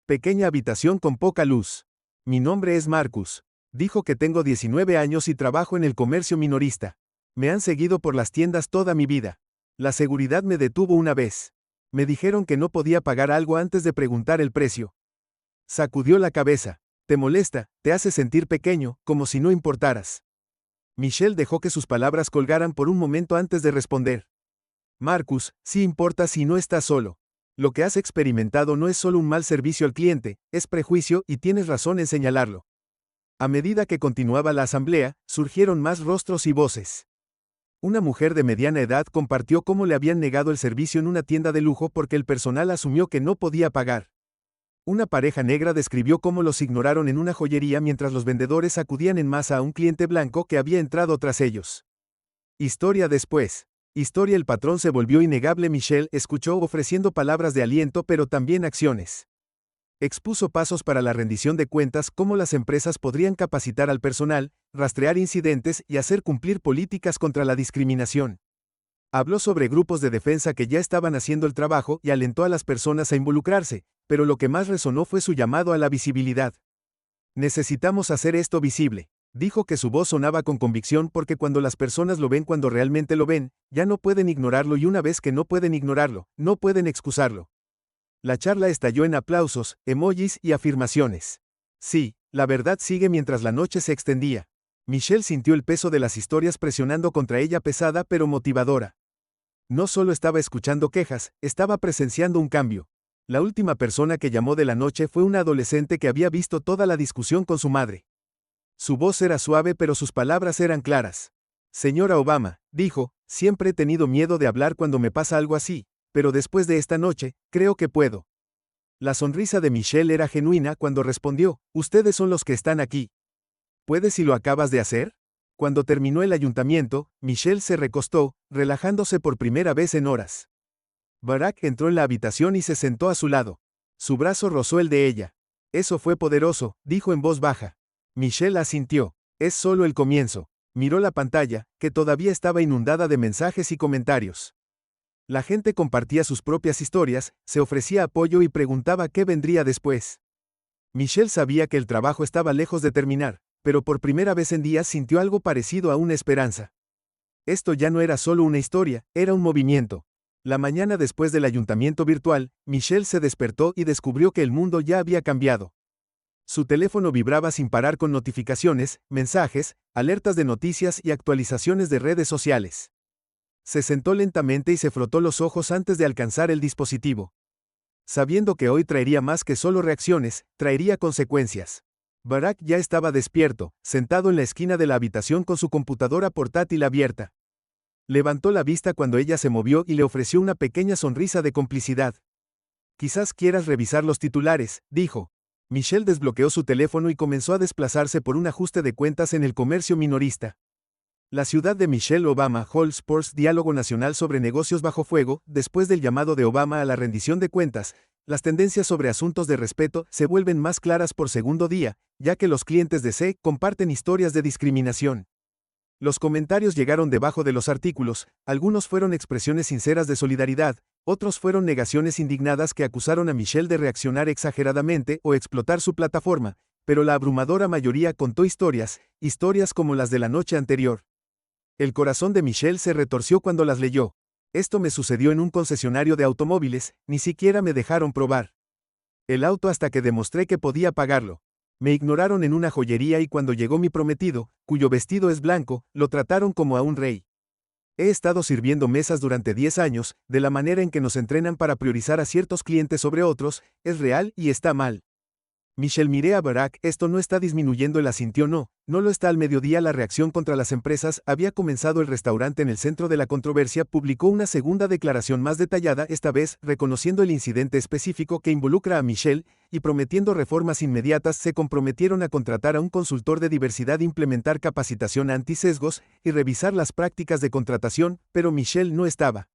pequeña habitación con poca luz. Mi nombre es Marcus. Dijo que tengo 19 años y trabajo en el comercio minorista. Me han seguido por las tiendas toda mi vida. La seguridad me detuvo una vez. Me dijeron que no podía pagar algo antes de preguntar el precio. Sacudió la cabeza. ¿Te molesta? ¿Te hace sentir pequeño, como si no importaras? Michelle dejó que sus palabras colgaran por un momento antes de responder. Marcus, sí importa si no estás solo. Lo que has experimentado no es solo un mal servicio al cliente, es prejuicio, y tienes razón en señalarlo. A medida que continuaba la asamblea, surgieron más rostros y voces. Una mujer de mediana edad compartió cómo le habían negado el servicio en una tienda de lujo porque el personal asumió que no podía pagar. Una pareja negra describió cómo los ignoraron en una joyería mientras los vendedores acudían en masa a un cliente blanco que había entrado tras ellos. Historia después. Historia. El patrón se volvió innegable. Michelle escuchó ofreciendo palabras de aliento pero también acciones. Expuso pasos para la rendición de cuentas, cómo las empresas podrían capacitar al personal, rastrear incidentes y hacer cumplir políticas contra la discriminación. Habló sobre grupos de defensa que ya estaban haciendo el trabajo y alentó a las personas a involucrarse, pero lo que más resonó fue su llamado a la visibilidad. Necesitamos hacer esto visible. Dijo que su voz sonaba con convicción porque cuando las personas lo ven cuando realmente lo ven, ya no pueden ignorarlo y una vez que no pueden ignorarlo, no pueden excusarlo. La charla estalló en aplausos, emojis y afirmaciones. Sí, la verdad sigue mientras la noche se extendía. Michelle sintió el peso de las historias presionando contra ella pesada pero motivadora. No solo estaba escuchando quejas, estaba presenciando un cambio. La última persona que llamó de la noche fue una adolescente que había visto toda la discusión con su madre. Su voz era suave pero sus palabras eran claras. Señora Obama, dijo, siempre he tenido miedo de hablar cuando me pasa algo así, pero después de esta noche, creo que puedo. La sonrisa de Michelle era genuina cuando respondió, ustedes son los que están aquí. ¿Puedes si lo acabas de hacer? Cuando terminó el ayuntamiento, Michelle se recostó, relajándose por primera vez en horas. Barack entró en la habitación y se sentó a su lado. Su brazo rozó el de ella. Eso fue poderoso, dijo en voz baja. Michelle asintió. Es solo el comienzo. Miró la pantalla, que todavía estaba inundada de mensajes y comentarios. La gente compartía sus propias historias, se ofrecía apoyo y preguntaba qué vendría después. Michelle sabía que el trabajo estaba lejos de terminar, pero por primera vez en días sintió algo parecido a una esperanza. Esto ya no era solo una historia, era un movimiento. La mañana después del ayuntamiento virtual, Michelle se despertó y descubrió que el mundo ya había cambiado. Su teléfono vibraba sin parar con notificaciones, mensajes, alertas de noticias y actualizaciones de redes sociales. Se sentó lentamente y se frotó los ojos antes de alcanzar el dispositivo. Sabiendo que hoy traería más que solo reacciones, traería consecuencias. Barack ya estaba despierto, sentado en la esquina de la habitación con su computadora portátil abierta. Levantó la vista cuando ella se movió y le ofreció una pequeña sonrisa de complicidad. Quizás quieras revisar los titulares, dijo. Michelle desbloqueó su teléfono y comenzó a desplazarse por un ajuste de cuentas en el comercio minorista. La ciudad de Michelle Obama Hall Sports Diálogo Nacional sobre Negocios bajo fuego, después del llamado de Obama a la rendición de cuentas, las tendencias sobre asuntos de respeto se vuelven más claras por segundo día, ya que los clientes de C comparten historias de discriminación. Los comentarios llegaron debajo de los artículos, algunos fueron expresiones sinceras de solidaridad, otros fueron negaciones indignadas que acusaron a Michelle de reaccionar exageradamente o explotar su plataforma, pero la abrumadora mayoría contó historias como las de la noche anterior. El corazón de Michelle se retorció cuando las leyó. Esto me sucedió en un concesionario de automóviles, ni siquiera me dejaron probar el auto hasta que demostré que podía pagarlo. Me ignoraron en una joyería y cuando llegó mi prometido, cuyo vestido es blanco, lo trataron como a un rey. He estado sirviendo mesas durante 10 años, de la manera en que nos entrenan para priorizar a ciertos clientes sobre otros, es real y está mal. Michelle miré a Barack, esto no está disminuyendo, él asintió no lo está. Al mediodía la reacción contra las empresas había comenzado. El restaurante en el centro de la controversia publicó una segunda declaración más detallada, esta vez reconociendo el incidente específico que involucra a Michelle, y prometiendo reformas inmediatas. Se comprometieron a contratar a un consultor de diversidad, implementar capacitación anti-sesgos, y revisar las prácticas de contratación, pero Michelle no estaba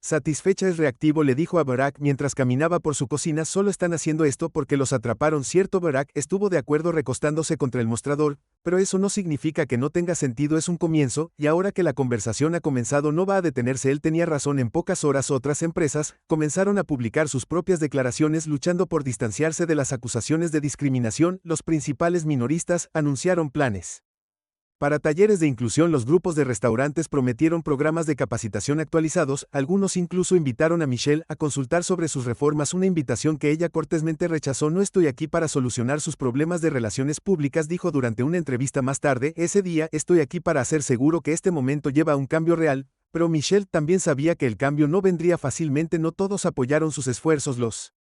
satisfecha. Es reactivo, le dijo a Barack mientras caminaba por su cocina. Solo están haciendo esto porque los atraparon, ¿cierto? Barack estuvo de acuerdo recostándose contra el mostrador, pero eso no significa que no tenga sentido, es un comienzo, y ahora que la conversación ha comenzado no va a detenerse. Él tenía razón. En pocas horas otras empresas comenzaron a publicar sus propias declaraciones luchando por distanciarse de las acusaciones de discriminación. Los principales minoristas anunciaron planes para talleres de inclusión. Los grupos de restaurantes prometieron programas de capacitación actualizados, algunos incluso invitaron a Michelle a consultar sobre sus reformas, una invitación que ella cortésmente rechazó. No estoy aquí para solucionar sus problemas de relaciones públicas, dijo durante una entrevista más tarde ese día. Estoy aquí para hacer seguro que este momento lleva a un cambio real, pero Michelle también sabía que el cambio no vendría fácilmente. No todos apoyaron sus esfuerzos. Los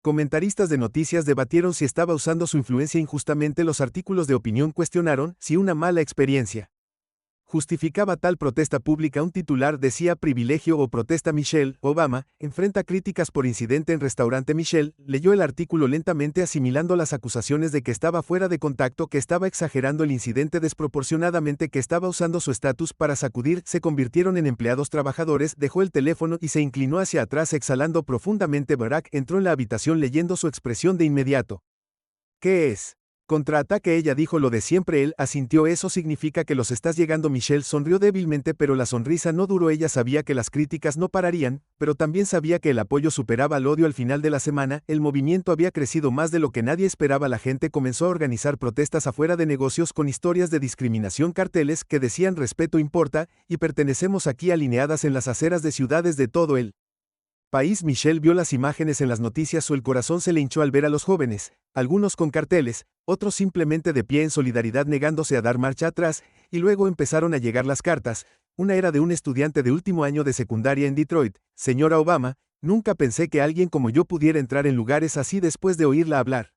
comentaristas de noticias debatieron si estaba usando su influencia injustamente. Los artículos de opinión cuestionaron si una mala experiencia justificaba tal protesta pública. Un titular decía privilegio o protesta. Michelle Obama enfrenta críticas por incidente en restaurante. Michelle leyó el artículo lentamente, asimilando las acusaciones de que estaba fuera de contacto, que estaba exagerando el incidente desproporcionadamente, que estaba usando su estatus para sacudir. Se convirtieron en empleados trabajadores. Dejó el teléfono y se inclinó hacia atrás exhalando profundamente. Barack entró en la habitación leyendo su expresión de inmediato. ¿Qué es? Contraataque, ella dijo lo de siempre. Él asintió. Eso significa que los estás llegando. Michelle sonrió débilmente, pero la sonrisa no duró. Ella sabía que las críticas no pararían, pero también sabía que el apoyo superaba al odio. Al final de la semana, el movimiento había crecido más de lo que nadie esperaba. La gente comenzó a organizar protestas afuera de negocios con historias de discriminación, carteles que decían respeto importa, y pertenecemos aquí, alineadas en las aceras de ciudades de todo el país. Michelle vio las imágenes en las noticias. El corazón se le hinchó al ver a los jóvenes, algunos con carteles, otros simplemente de pie en solidaridad negándose a dar marcha atrás, y luego empezaron a llegar las cartas. Una era de un estudiante de último año de secundaria en Detroit. Señora Obama, nunca pensé que alguien como yo pudiera entrar en lugares así después de oírla hablar.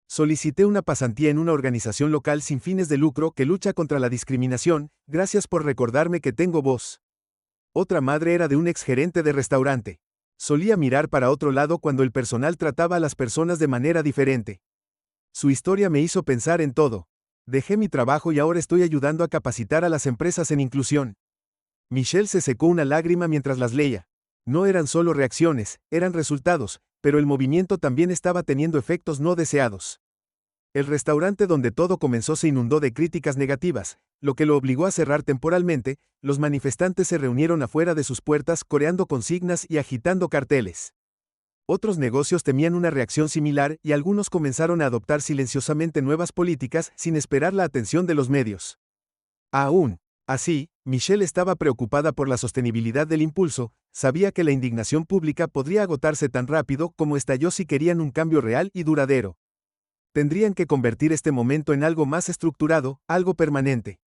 Solicité una pasantía en una organización local sin fines de lucro que lucha contra la discriminación. Gracias por recordarme que tengo voz. Otra madre era de un exgerente de restaurante. Solía mirar para otro lado cuando el personal trataba a las personas de manera diferente. Su historia me hizo pensar en todo. Dejé mi trabajo y ahora estoy ayudando a capacitar a las empresas en inclusión. Michelle se secó una lágrima mientras las leía. No eran solo reacciones, eran resultados, pero el movimiento también estaba teniendo efectos no deseados. El restaurante donde todo comenzó se inundó de críticas negativas, lo que lo obligó a cerrar temporalmente. Los manifestantes se reunieron afuera de sus puertas coreando consignas y agitando carteles. Otros negocios temían una reacción similar y algunos comenzaron a adoptar silenciosamente nuevas políticas sin esperar la atención de los medios. Aún así, Michelle estaba preocupada por la sostenibilidad del impulso. Sabía que la indignación pública podría agotarse tan rápido como estalló. Si querían un cambio real y duradero, tendrían que convertir este momento en algo más estructurado, algo permanente.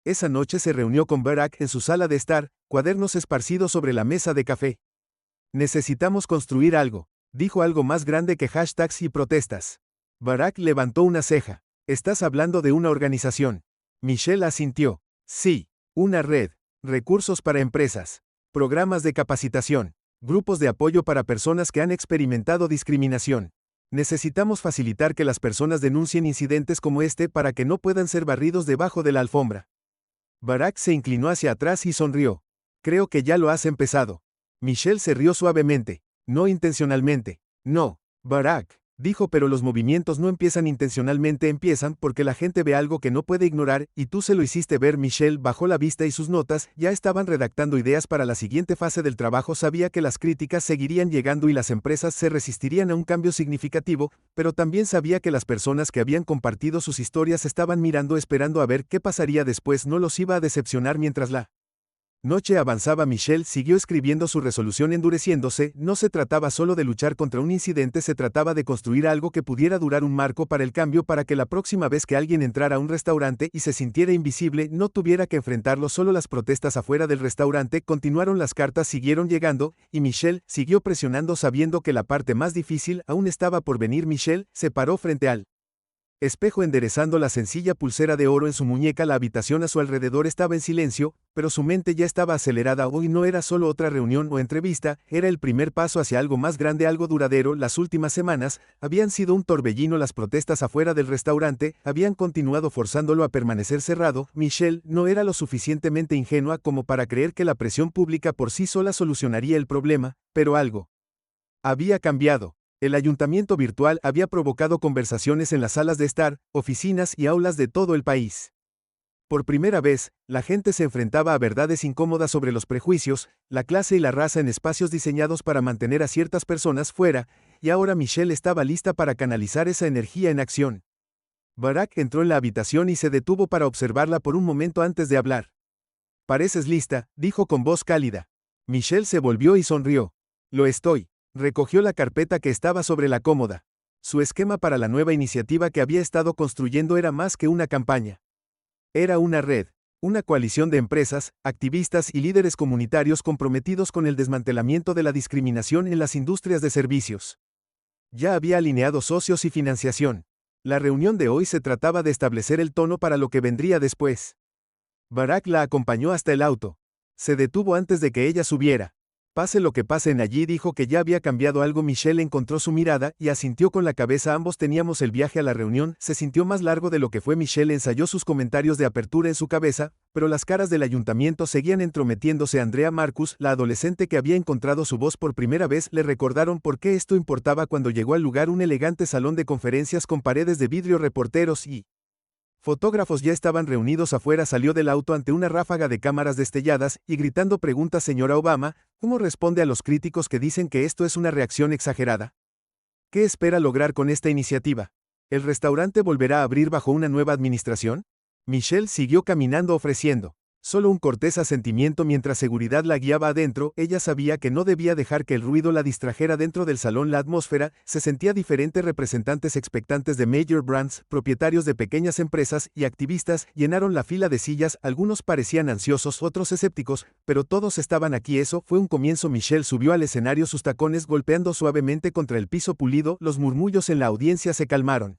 Esa noche se reunió con Barack en su sala de estar, cuadernos esparcidos sobre la mesa de café. Necesitamos construir algo, dijo, algo más grande que hashtags y protestas. Barack levantó una ceja. ¿Estás hablando de una organización? Michelle asintió. Sí, una red, recursos para empresas, programas de capacitación, grupos de apoyo para personas que han experimentado discriminación. Necesitamos facilitar que las personas denuncien incidentes como este para que no puedan ser barridos debajo de la alfombra. Barack se inclinó hacia atrás y sonrió. Creo que ya lo has empezado. Michelle se rió suavemente. No intencionalmente. No, Barack, dijo, pero los movimientos no empiezan intencionalmente, empiezan porque la gente ve algo que no puede ignorar, y tú se lo hiciste ver. Michelle bajó la vista y sus notas ya estaban redactando ideas para la siguiente fase del trabajo. Sabía que las críticas seguirían llegando y las empresas se resistirían a un cambio significativo, pero también sabía que las personas que habían compartido sus historias estaban mirando, esperando a ver qué pasaría después. No los iba a decepcionar. Mientras la noche avanzaba, Michelle siguió escribiendo su resolución, endureciéndose. No se trataba solo de luchar contra un incidente, se trataba de construir algo que pudiera durar, un marco para el cambio, para que la próxima vez que alguien entrara a un restaurante y se sintiera invisible, no tuviera que enfrentarlo solo. Las protestas afuera del restaurante continuaron, las cartas siguieron llegando, y Michelle siguió presionando sabiendo que la parte más difícil aún estaba por venir. Michelle se paró frente al espejo enderezando la sencilla pulsera de oro en su muñeca. La habitación a su alrededor estaba en silencio, pero su mente ya estaba acelerada. Hoy no era solo otra reunión o entrevista, era el primer paso hacia algo más grande, algo duradero. Las últimas semanas habían sido un torbellino. Las protestas afuera del restaurante habían continuado forzándolo a permanecer cerrado. Michelle no era lo suficientemente ingenua como para creer que la presión pública por sí sola solucionaría el problema, pero algo había cambiado. El ayuntamiento virtual había provocado conversaciones en las salas de estar, oficinas y aulas de todo el país. Por primera vez, la gente se enfrentaba a verdades incómodas sobre los prejuicios, la clase y la raza en espacios diseñados para mantener a ciertas personas fuera, y ahora Michelle estaba lista para canalizar esa energía en acción. Barack entró en la habitación y se detuvo para observarla por un momento antes de hablar. «Pareces lista», dijo con voz cálida. Michelle se volvió y sonrió. «Lo estoy». Recogió la carpeta que estaba sobre la cómoda. Su esquema para la nueva iniciativa que había estado construyendo era más que una campaña. Era una red, una coalición de empresas, activistas y líderes comunitarios comprometidos con el desmantelamiento de la discriminación en las industrias de servicios. Ya había alineado socios y financiación. La reunión de hoy se trataba de establecer el tono para lo que vendría después. Barack la acompañó hasta el auto. Se detuvo antes de que ella subiera. Pase lo que pase en allí, dijo que ya había cambiado algo. Michelle encontró su mirada y asintió con la cabeza. Ambos teníamos el viaje a la reunión, se sintió más largo de lo que fue. Michelle ensayó sus comentarios de apertura en su cabeza, pero las caras del ayuntamiento seguían entrometiéndose. Andrea Marcus, la adolescente que había encontrado su voz por primera vez, le recordaron por qué esto importaba cuando llegó al lugar. Un elegante salón de conferencias con paredes de vidrio, reporteros y fotógrafos ya estaban reunidos afuera. Salió del auto ante una ráfaga de cámaras destelladas y gritando preguntas. Señora Obama, ¿cómo responde a los críticos que dicen que esto es una reacción exagerada? ¿Qué espera lograr con esta iniciativa? ¿El restaurante volverá a abrir bajo una nueva administración? Michelle siguió caminando ofreciendo solo un cortés asentimiento mientras seguridad la guiaba adentro. Ella sabía que no debía dejar que el ruido la distrajera. Dentro del salón la atmósfera se sentía diferente. Representantes expectantes de major brands, propietarios de pequeñas empresas y activistas llenaron la fila de sillas. Algunos parecían ansiosos, otros escépticos, pero todos estaban aquí. Eso fue un comienzo. Michelle subió al escenario, sus tacones golpeando suavemente contra el piso pulido. Los murmullos en la audiencia se calmaron.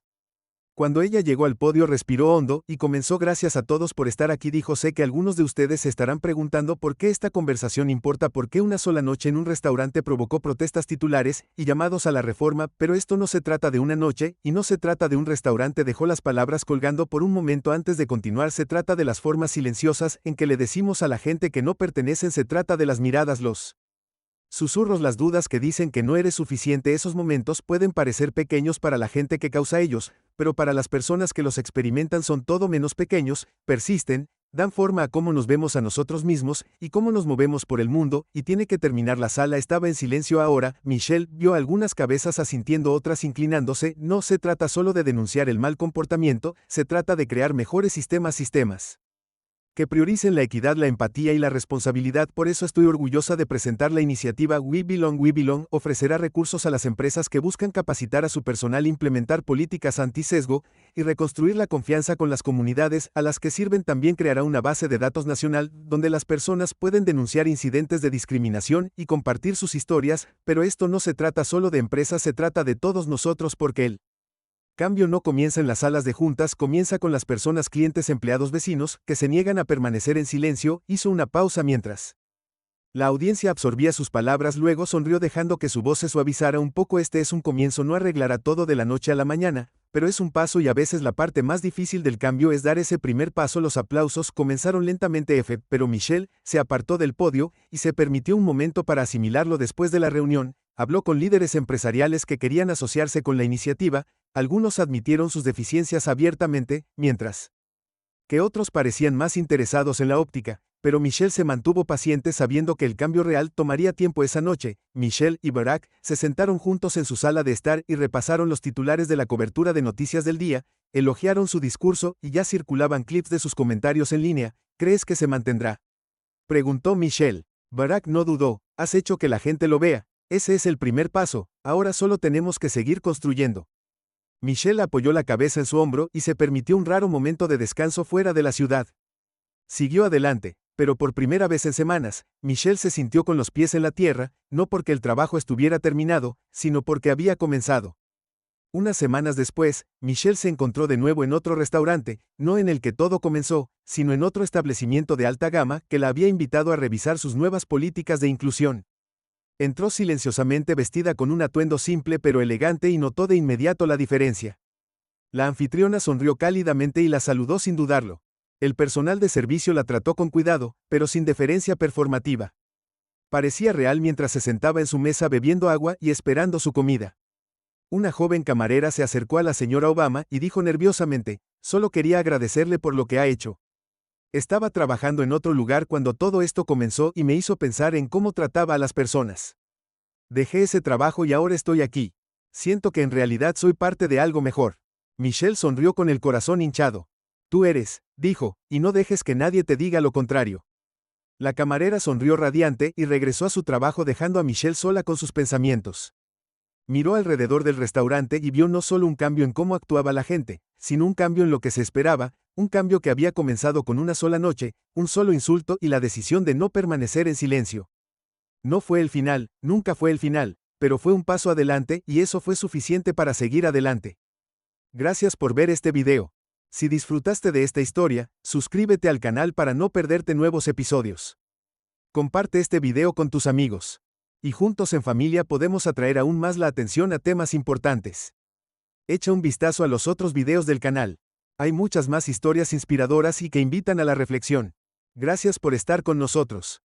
Cuando ella llegó al podio respiró hondo y comenzó: gracias a todos por estar aquí, dijo. Sé que algunos de ustedes se estarán preguntando por qué esta conversación importa, por qué una sola noche en un restaurante provocó protestas, titulares y llamados a la reforma, pero esto no se trata de una noche y no se trata de un restaurante. Dejó las palabras colgando por un momento antes de continuar. Se trata de las formas silenciosas en que le decimos a la gente que no pertenecen. Se trata de las miradas, los susurros, las dudas que dicen que no eres suficiente. Esos momentos pueden parecer pequeños para la gente que causa ellos, pero para las personas que los experimentan son todo menos pequeños. Persisten, dan forma a cómo nos vemos a nosotros mismos y cómo nos movemos por el mundo. Y tiene que terminar. La sala estaba en silencio ahora. Michelle vio algunas cabezas asintiendo, otras inclinándose. No se trata solo de denunciar el mal comportamiento, se trata de crear mejores sistemas que prioricen la equidad, la empatía y la responsabilidad. Por eso estoy orgullosa de presentar la iniciativa We Belong. We Belong ofrecerá recursos a las empresas que buscan capacitar a su personal, implementar políticas anti-sesgo y reconstruir la confianza con las comunidades a las que sirven. También creará una base de datos nacional donde las personas pueden denunciar incidentes de discriminación y compartir sus historias, pero esto no se trata solo de empresas, se trata de todos nosotros, porque el cambio no comienza en las salas de juntas, comienza con las personas, clientes, empleados, vecinos, que se niegan a permanecer en silencio. Hizo una pausa mientras la audiencia absorbía sus palabras, luego sonrió dejando que su voz se suavizara un poco. Este es un comienzo, no arreglará todo de la noche a la mañana, pero es un paso, y a veces la parte más difícil del cambio es dar ese primer paso. Los aplausos comenzaron lentamente, pero Michelle se apartó del podio y se permitió un momento para asimilarlo. Después de la reunión, habló con líderes empresariales que querían asociarse con la iniciativa. Algunos admitieron sus deficiencias abiertamente, mientras que otros parecían más interesados en la óptica, pero Michelle se mantuvo paciente sabiendo que el cambio real tomaría tiempo. Esa noche, Michelle y Barack se sentaron juntos en su sala de estar y repasaron los titulares de la cobertura de noticias del día, elogiaron su discurso y ya circulaban clips de sus comentarios en línea. ¿Crees que se mantendrá?, preguntó Michelle. Barack no dudó: has hecho que la gente lo vea. Ese es el primer paso, ahora solo tenemos que seguir construyendo. Michelle apoyó la cabeza en su hombro y se permitió un raro momento de descanso fuera de la ciudad. Siguió adelante, pero por primera vez en semanas, Michelle se sintió con los pies en la tierra, no porque el trabajo estuviera terminado, sino porque había comenzado. Unas semanas después, Michelle se encontró de nuevo en otro restaurante, no en el que todo comenzó, sino en otro establecimiento de alta gama que la había invitado a revisar sus nuevas políticas de inclusión. Entró silenciosamente, vestida con un atuendo simple pero elegante, y notó de inmediato la diferencia. La anfitriona sonrió cálidamente y la saludó sin dudarlo. El personal de servicio la trató con cuidado, pero sin deferencia performativa. Parecía real mientras se sentaba en su mesa bebiendo agua y esperando su comida. Una joven camarera se acercó a la señora Obama y dijo nerviosamente: solo quería agradecerle por lo que ha hecho. Estaba trabajando en otro lugar cuando todo esto comenzó y me hizo pensar en cómo trataba a las personas. Dejé ese trabajo y ahora estoy aquí. Siento que en realidad soy parte de algo mejor. Michelle sonrió con el corazón hinchado. Tú eres, dijo, y no dejes que nadie te diga lo contrario. La camarera sonrió radiante y regresó a su trabajo dejando a Michelle sola con sus pensamientos. Miró alrededor del restaurante y vio no solo un cambio en cómo actuaba la gente, sino un cambio en lo que se esperaba, un cambio que había comenzado con una sola noche, un solo insulto y la decisión de no permanecer en silencio. No fue el final, nunca fue el final, pero fue un paso adelante y eso fue suficiente para seguir adelante. Gracias por ver este video. Si disfrutaste de esta historia, suscríbete al canal para no perderte nuevos episodios. Comparte este video con tus amigos. Y juntos en familia podemos atraer aún más la atención a temas importantes. Echa un vistazo a los otros videos del canal. Hay muchas más historias inspiradoras y que invitan a la reflexión. Gracias por estar con nosotros.